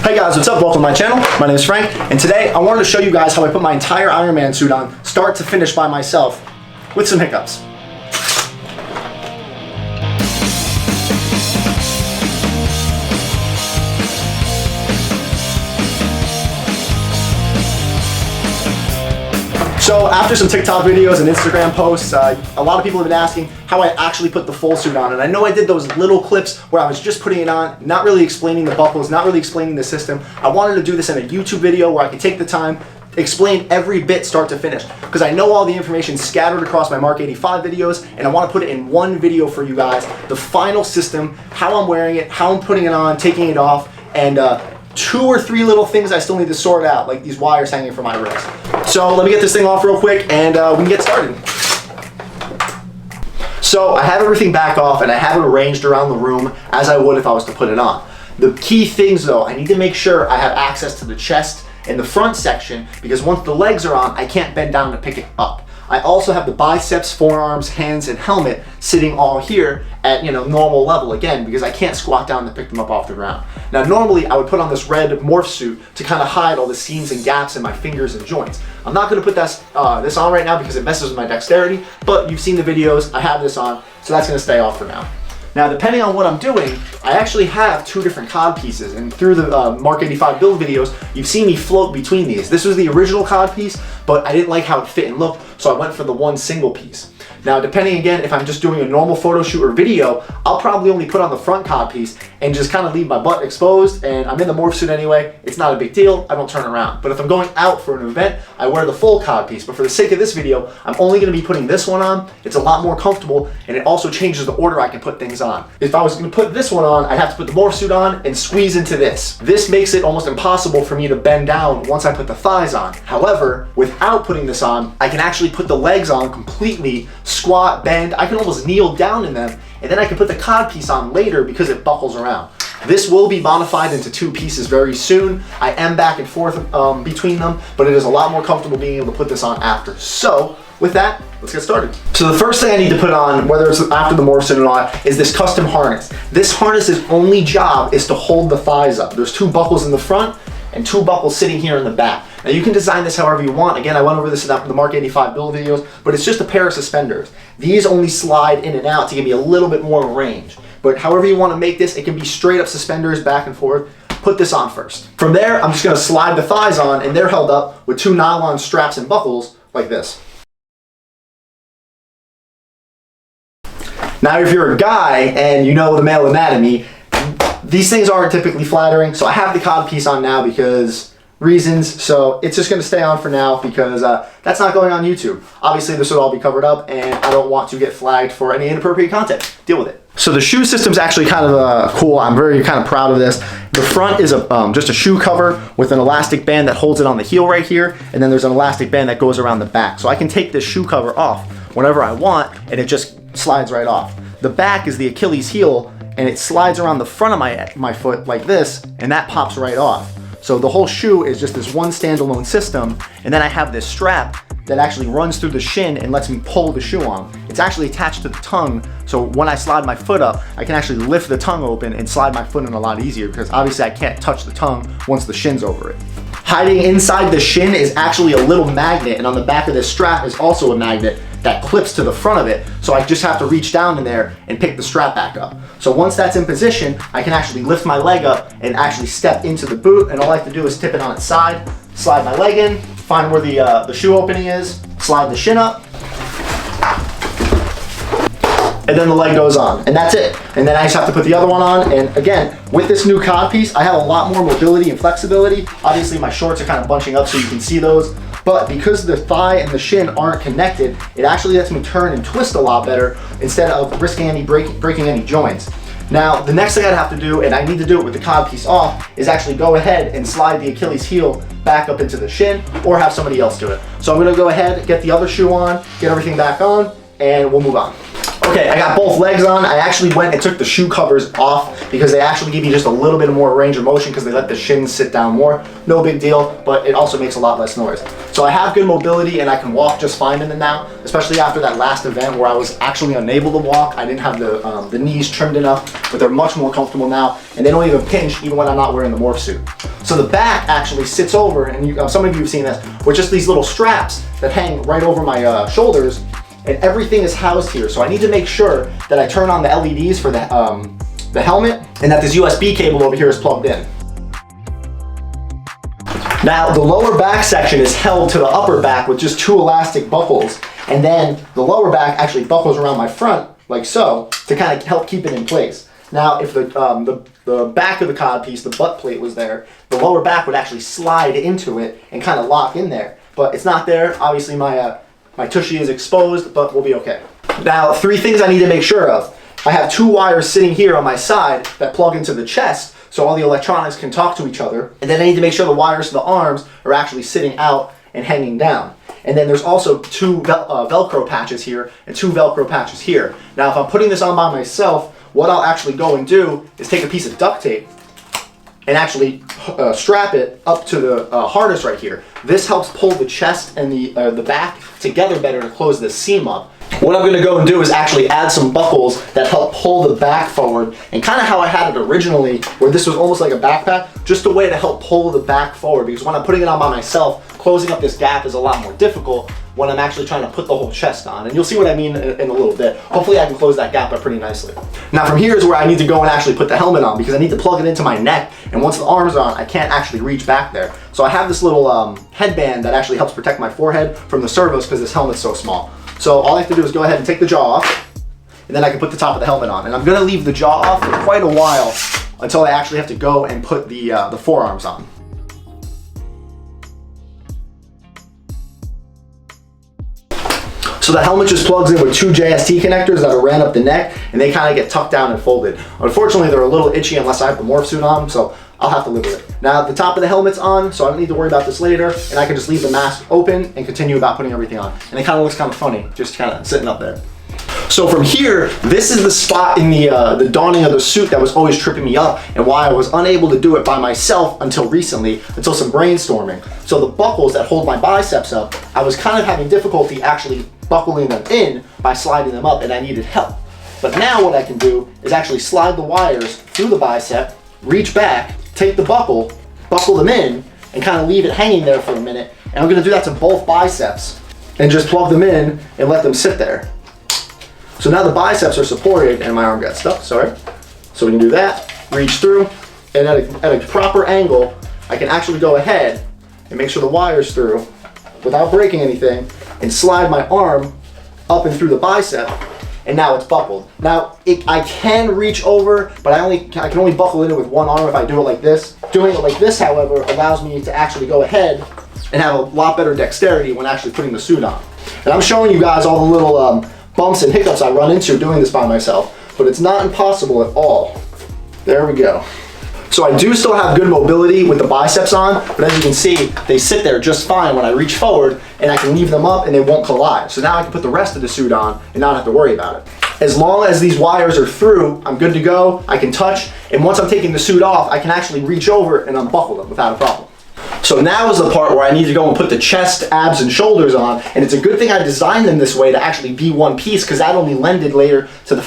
Hey guys, what's up? Welcome to my channel. My name is Frank, and today I wanted to show you guys how I put my entire Iron Man suit on, start to finish by myself, with some hiccups. So after some TikTok videos and Instagram posts, a lot of people have been asking how I actually put the full suit on. And I know I did those little clips where I was just putting it on, not really explaining the buckles, not really explaining the system. I wanted to do this in a YouTube video where I could take the time, explain every bit start to finish. Because I know all the information scattered across my Mk85 videos, and I want to put it in one video for you guys. The final system, how I'm wearing it, how I'm putting it on, taking it off, and 2 or 3 little things I still need to sort out, like these wires hanging from my wrist. So let me get this thing off real quick and we can get started. So I have everything back off and I have it arranged around the room as I would if I was to put it on. The key things though, I need to make sure I have access to the chest and the front section, because once the legs are on, I can't bend down to pick it up. I also have the biceps, forearms, hands, and helmet sitting all here at normal level again, because I can't squat down to pick them up off the ground. Now normally I would put on this red morph suit to kind of hide all the seams and gaps in my fingers and joints. I'm not going to put this on right now because it messes with my dexterity, but you've seen the videos, I have this on, so that's going to stay off for now. Now, depending on what I'm doing, I actually have 2 different cod pieces, and through the Mk85 build videos, you've seen me float between these. This was the original cod piece, but I didn't like how it fit and looked, so I went for the one single piece. Now, depending again, if I'm just doing a normal photo shoot or video, I'll probably only put on the front cod piece and just kind of leave my butt exposed, and I'm in the morph suit anyway, it's not a big deal, I don't turn around. But if I'm going out for an event, I wear the full cod piece. But for the sake of this video, I'm only going to be putting this one on. It's a lot more comfortable, and it also changes the order I can put things on. If I was going to put this one on, I'd have to put the morph suit on and squeeze into this. This makes it almost impossible for me to bend down once I put the thighs on. However, without putting this on, I can actually put the legs on completely, squat, bend, I can almost kneel down in them, and then I can put the cod piece on later because it buckles around. This will be modified into 2 pieces very soon. I am back and forth between them, but it is a lot more comfortable being able to put this on after. So with that, let's get started. So the first thing I need to put on, whether it's after the morph suit or not, is this custom harness. This harness's only job is to hold the thighs up. There's 2 buckles in the front and 2 buckles sitting here in the back. Now you can design this however you want. Again, I went over this in the Mk85 build videos, but it's just a pair of suspenders. These only slide in and out to give me a little bit more range. But however you want to make this, it can be straight up suspenders back and forth. Put this on first. From there, I'm just going to slide the thighs on, and they're held up with 2 nylon straps and buckles like this. Now if you're a guy and you know the male anatomy, these things aren't typically flattering, so I have the cod piece on now because reasons, so it's just going to stay on for now because that's not going on YouTube. Obviously this would all be covered up and I don't want to get flagged for any inappropriate content. Deal with it. So the shoe system's actually kind of cool. I'm very kind of proud of this. The front is just a shoe cover with an elastic band that holds it on the heel right here, and then there's an elastic band that goes around the back. So I can take this shoe cover off whenever I want and it just slides right off. The back is the Achilles heel and it slides around the front of my foot like this, and that pops right off. So the whole shoe is just this one standalone system, and then I have this strap that actually runs through the shin and lets me pull the shoe on. It's actually attached to the tongue, so when I slide my foot up, I can actually lift the tongue open and slide my foot in a lot easier, because obviously I can't touch the tongue once the shin's over it. Hiding inside the shin is actually a little magnet, and on the back of this strap is also a magnet that clips to the front of it, so I just have to reach down in there and pick the strap back up. So once that's in position, I can actually lift my leg up and actually step into the boot, and all I have to do is tip it on its side, slide my leg in, find where the shoe opening is, slide the shin up, and then the leg goes on, and that's it. And then I just have to put the other one on, and again, with this new cod piece, I have a lot more mobility and flexibility. Obviously my shorts are kind of bunching up so you can see those, but because the thigh and the shin aren't connected, it actually lets me turn and twist a lot better instead of risking any breaking any joints. Now, the next thing I'd have to do, and I need to do it with the cod piece off, is actually go ahead and slide the Achilles heel back up into the shin, or have somebody else do it. So I'm gonna go ahead, get the other shoe on, get everything back on, and we'll move on. Okay, I got both legs on. I actually went and took the shoe covers off because they actually give you just a little bit more range of motion because they let the shins sit down more. No big deal, but it also makes a lot less noise. So I have good mobility and I can walk just fine in them now, especially after that last event where I was actually unable to walk. I didn't have the knees trimmed enough, but they're much more comfortable now, and they don't even pinch even when I'm not wearing the morph suit. So the back actually sits over, and some of you have seen this, with just these little straps that hang right over my shoulders, and everything is housed here. So I need to make sure that I turn on the LEDs for the helmet, and that this USB cable over here is plugged in. Now the lower back section is held to the upper back with just 2 elastic buckles, and then the lower back actually buckles around my front like so to kind of help keep it in place. Now if the back of the cod piece, the butt plate was there, the lower back would actually slide into it and kind of lock in there. But it's not there. Obviously my tushy is exposed, but we'll be okay. Now 3 things I need to make sure of. I have 2 wires sitting here on my side that plug into the chest, so all the electronics can talk to each other. And then I need to make sure the wires to the arms are actually sitting out and hanging down. And then there's also 2 Velcro patches here and 2 Velcro patches here. Now if I'm putting this on by myself, what I'll actually go and do is take a piece of duct tape and actually strap it up to the harness right here. This helps pull the chest and the back together better to close this seam up. What I'm gonna go and do is actually add some buckles that help pull the back forward, and kind of how I had it originally, where this was almost like a backpack, just a way to help pull the back forward, because when I'm putting it on by myself, closing up this gap is a lot more difficult when I'm actually trying to put the whole chest on. And you'll see what I mean in a little bit. Hopefully I can close that gap up pretty nicely. Now from here is where I need to go and actually put the helmet on, because I need to plug it into my neck, and once the arm's on, I can't actually reach back there. So I have this little headband that actually helps protect my forehead from the servos because this helmet's so small. So all I have to do is go ahead and take the jaw off, and then I can put the top of the helmet on. And I'm gonna leave the jaw off for quite a while until I actually have to go and put the forearms on. So the helmet just plugs in with 2 JST connectors that are ran up the neck, and they kind of get tucked down and folded. Unfortunately, they're a little itchy unless I have the morph suit on, so I'll have to live with it. Now the top of the helmet's on, so I don't need to worry about this later, and I can just leave the mask open and continue about putting everything on. And it kind of looks kind of funny, just kind of sitting up there. So from here, this is the spot in the donning of the suit that was always tripping me up, and why I was unable to do it by myself until recently, until some brainstorming. So the buckles that hold my biceps up, I was kind of having difficulty actually buckling them in by sliding them up, and I needed help. But now what I can do is actually slide the wires through the bicep, reach back, take the buckle them in, and kind of leave it hanging there for a minute. And I'm gonna do that to both biceps and just plug them in and let them sit there. So now the biceps are supported, and my arm got stuck, sorry. So we can do that, reach through, and at a proper angle, I can actually go ahead and make sure the wire's through without breaking anything, and slide my arm up and through the bicep, and now it's buckled. Now, I can reach over, but I can only buckle in it with one arm if I do it like this. Doing it like this, however, allows me to actually go ahead and have a lot better dexterity when actually putting the suit on. And I'm showing you guys all the little bumps and hiccups I run into doing this by myself, but it's not impossible at all. There we go. So I do still have good mobility with the biceps on, but as you can see, they sit there just fine when I reach forward, and I can leave them up and they won't collide. So now I can put the rest of the suit on and not have to worry about it. As long as these wires are through, I'm good to go. I can touch, and once I'm taking the suit off, I can actually reach over and unbuckle them without a problem. So now is the part where I need to go and put the chest, abs, and shoulders on, and it's a good thing I designed them this way to actually be one piece, because that only lended later to the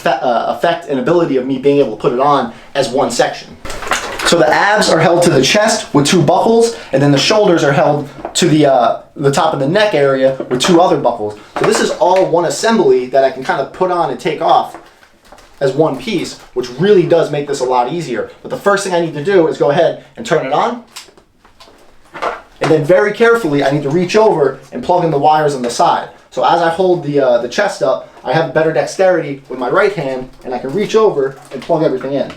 effect and ability of me being able to put it on as one section. So the abs are held to the chest with 2 buckles, and then the shoulders are held to the top of the neck area with 2 other buckles. So this is all one assembly that I can kind of put on and take off as one piece, which really does make this a lot easier. But the first thing I need to do is go ahead and turn it on. And then very carefully, I need to reach over and plug in the wires on the side. So as I hold the chest up, I have better dexterity with my right hand, and I can reach over and plug everything in.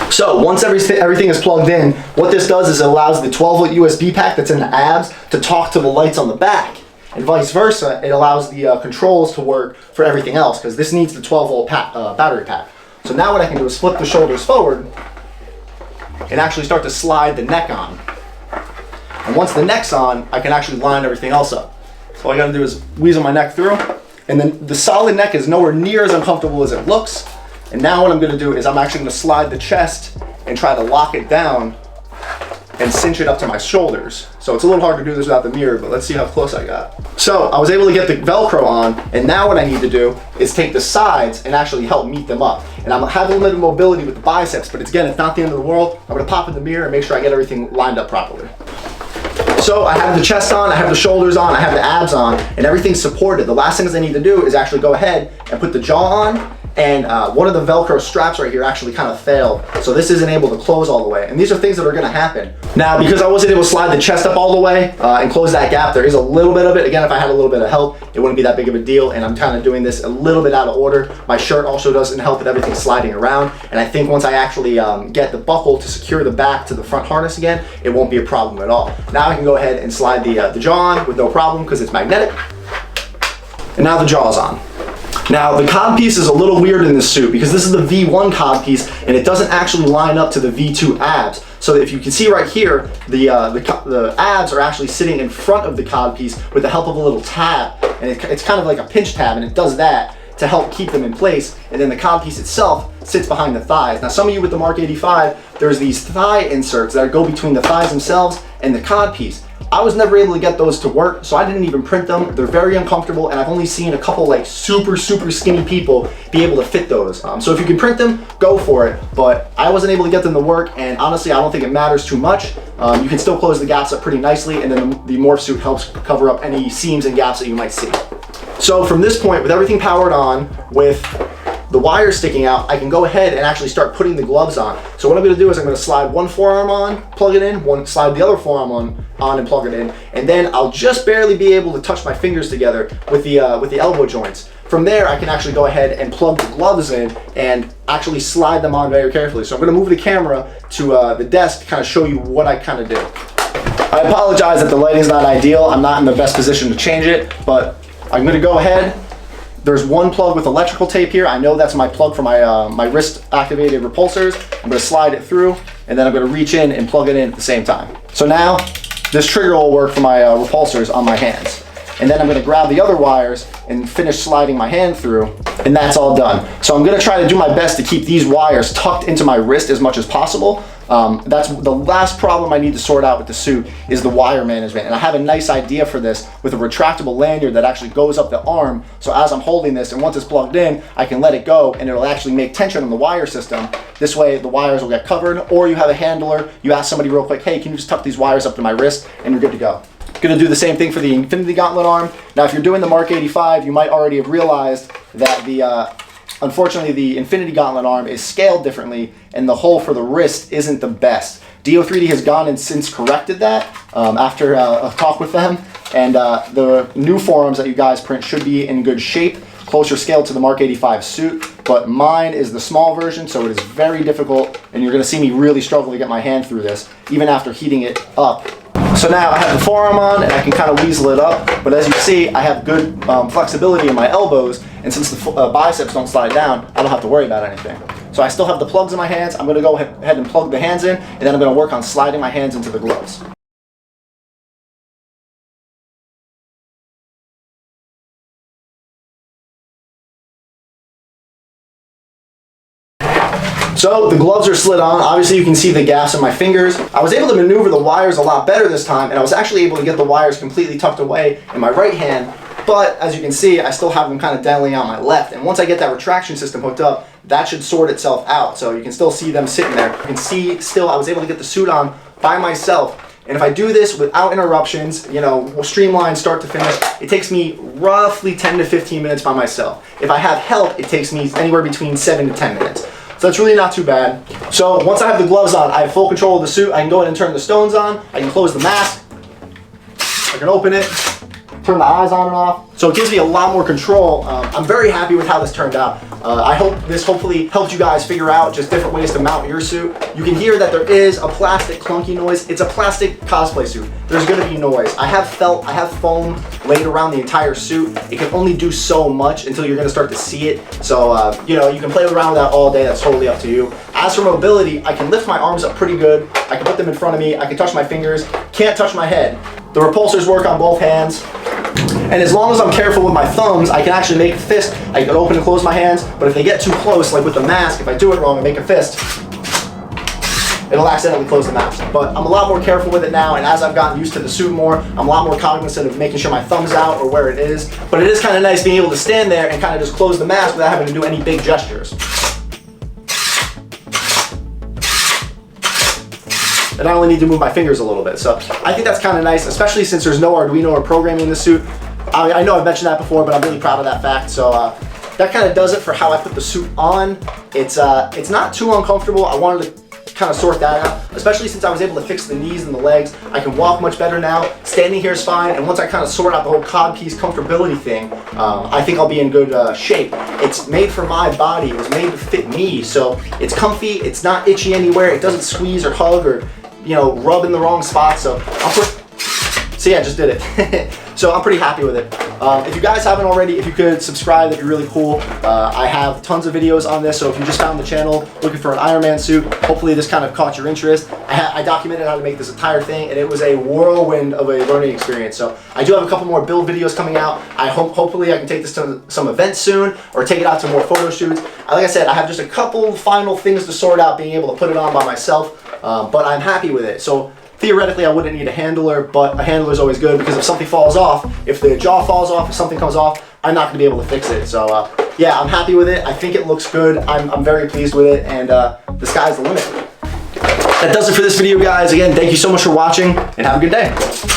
So once everything is plugged in, what this does is it allows the 12-volt USB pack that's in the abs to talk to the lights on the back. And vice versa, it allows the controls to work for everything else, because this needs the 12-volt battery pack. So now what I can do is flip the shoulders forward and actually start to slide the neck on. And once the neck's on, I can actually line everything else up. So all I gotta do is weasel my neck through, and then the solid neck is nowhere near as uncomfortable as it looks. And now what I'm gonna do is I'm actually gonna slide the chest and try to lock it down and cinch it up to my shoulders. So it's a little hard to do this without the mirror, but let's see how close I got. So I was able to get the Velcro on, and now what I need to do is take the sides and actually help meet them up. And I'm having limited mobility with the biceps, but again, it's not the end of the world. I'm gonna pop in the mirror and make sure I get everything lined up properly. So I have the chest on, I have the shoulders on, I have the abs on, and everything's supported. The last things I need to do is actually go ahead and put the jaw on, and one of the Velcro straps right here actually kind of failed. So this isn't able to close all the way. And these are things that are gonna happen. Now, because I wasn't able to slide the chest up all the way and close that gap, there is a little bit of it. Again, if I had a little bit of help, it wouldn't be that big of a deal, and I'm kind of doing this a little bit out of order. My shirt also doesn't help with everything sliding around, and I think once I actually get the buckle to secure the back to the front harness again, it won't be a problem at all. Now I can go ahead and slide the jaw on with no problem because it's magnetic. And now the jaw's on. Now the cod piece is a little weird in this suit because this is the V1 cod piece and it doesn't actually line up to the V2 abs. So if you can see right here, the abs are actually sitting in front of the cod piece with the help of a little tab, and it's kind of like a pinch tab, and it does that to help keep them in place. And then the cod piece itself sits behind the thighs. Now some of you with the Mk85, there's these thigh inserts that go between the thighs themselves and the cod piece. I was never able to get those to work, so I didn't even print them. They're very uncomfortable, and I've only seen a couple like super skinny people be able to fit those. So if you can print them, go for it. But I wasn't able to get them to work, and honestly, I don't think it matters too much. You can still close the gaps up pretty nicely, and then the morph suit helps cover up any seams and gaps that you might see. So from this point, with everything powered on, with the wires sticking out, I can go ahead and actually start putting the gloves on. So what I'm gonna do is I'm gonna slide one forearm on, plug it in, slide the other forearm on and plug it in, and then I'll just barely be able to touch my fingers together with the elbow joints. From there, I can actually go ahead and plug the gloves in and actually slide them on very carefully. So I'm gonna move the camera to the desk to kind of show you what I kind of do. I apologize that the lighting's not ideal. I'm not in the best position to change it, but I'm gonna go ahead. There's one plug with electrical tape here. I know that's my plug for my wrist activated repulsors. I'm gonna slide it through, and then I'm gonna reach in and plug it in at the same time. So now this trigger will work for my repulsors on my hands. And then I'm gonna grab the other wires and finish sliding my hand through, and that's all done. So I'm gonna try to do my best to keep these wires tucked into my wrist as much as possible. That's the last problem I need to sort out with the suit is the wire management. And I have a nice idea for this with a retractable lanyard that actually goes up the arm. So as I'm holding this, and once it's plugged in, I can let it go and it'll actually make tension on the wire system. This way the wires will get covered, or you have a handler, you ask somebody real quick, hey, can you just tuck these wires up to my wrist, and you're good to go. Gonna do the same thing for the Infinity Gauntlet arm. Now if you're doing the Mk85, you might already have realized that unfortunately the Infinity Gauntlet arm is scaled differently and the hole for the wrist isn't the best. DO3D has gone and since corrected that after a talk with them, and the new forums that you guys print should be in good shape, closer scale to the Mk85 suit, but mine is the small version, so it is very difficult, and you're gonna see me really struggle to get my hand through this, even after heating it up. So now I have the forearm on and I can kind of weasel it up, but as you see, I have good flexibility in my elbows, and since the biceps don't slide down, I don't have to worry about anything. So I still have the plugs in my hands. I'm gonna go ahead and plug the hands in, and then I'm gonna work on sliding my hands into the gloves. So the gloves are slid on. Obviously you can see the gaps in my fingers. I was able to maneuver the wires a lot better this time, and I was actually able to get the wires completely tucked away in my right hand, but as you can see, I still have them kind of dangling out my left. And once I get that retraction system hooked up, that should sort itself out. So you can still see them sitting there. You can see still I was able to get the suit on by myself. And if I do this without interruptions, you know, streamlined start to finish, it takes me roughly 10 to 15 minutes by myself. If I have help, it takes me anywhere between 7 to 10 minutes. So that's really not too bad. So once I have the gloves on, I have full control of the suit. I can go ahead and turn the stones on. I can close the mask. I can open it, turn the eyes on and off. So it gives me a lot more control. I'm very happy with how this turned out. I hope this hopefully helped you guys figure out just different ways to mount your suit. You can hear that there is a plastic clunky noise. It's a plastic cosplay suit. There's gonna be noise. I have felt, I have foam laid around the entire suit. It can only do so much until you're gonna start to see it. So, you know, you can play around with that all day. That's totally up to you. As for mobility, I can lift my arms up pretty good. I can put them in front of me. I can touch my fingers. Can't touch my head. The repulsors work on both hands. And as long as I'm careful with my thumbs, I can actually make a fist. I can open and close my hands, but if they get too close, like with the mask, if I do it wrong and make a fist, it'll accidentally close the mask. But I'm a lot more careful with it now, and as I've gotten used to the suit more, I'm a lot more cognizant of making sure my thumb's out or where it is. But it is kind of nice being able to stand there and kind of just close the mask without having to do any big gestures. And I only need to move my fingers a little bit. So I think that's kind of nice, especially since there's no Arduino or programming in the suit. I know I've mentioned that before, but I'm really proud of that fact. So that kind of does it for how I put the suit on. It's not too uncomfortable. I wanted to kind of sort that out, especially since I was able to fix the knees and the legs. I can walk much better now. Standing here is fine, and once I kind of sort out the whole codpiece comfortability thing, I think I'll be in good shape. It's made for my body. It was made to fit me, so it's comfy. It's not itchy anywhere. It doesn't squeeze or hug or, you know, rub in the wrong spot. So see, I just did it. So I'm pretty happy with it. If you guys haven't already, if you could subscribe, that'd be really cool. I have tons of videos on this, so if you just found the channel looking for an Iron Man suit, hopefully this kind of caught your interest. I documented how to make this entire thing, and it was a whirlwind of a learning experience. So I do have a couple more build videos coming out. Hopefully I can take this to some events soon, or take it out to more photo shoots. Like I said, I have just a couple final things to sort out, being able to put it on by myself, but I'm happy with it. So theoretically, I wouldn't need a handler, but a handler is always good, because if something falls off, if the jaw falls off, if something comes off, I'm not going to be able to fix it. So yeah, I'm happy with it. I think it looks good. I'm very pleased with it, and the sky's the limit. That does it for this video, guys. Again, thank you so much for watching, and have a good day.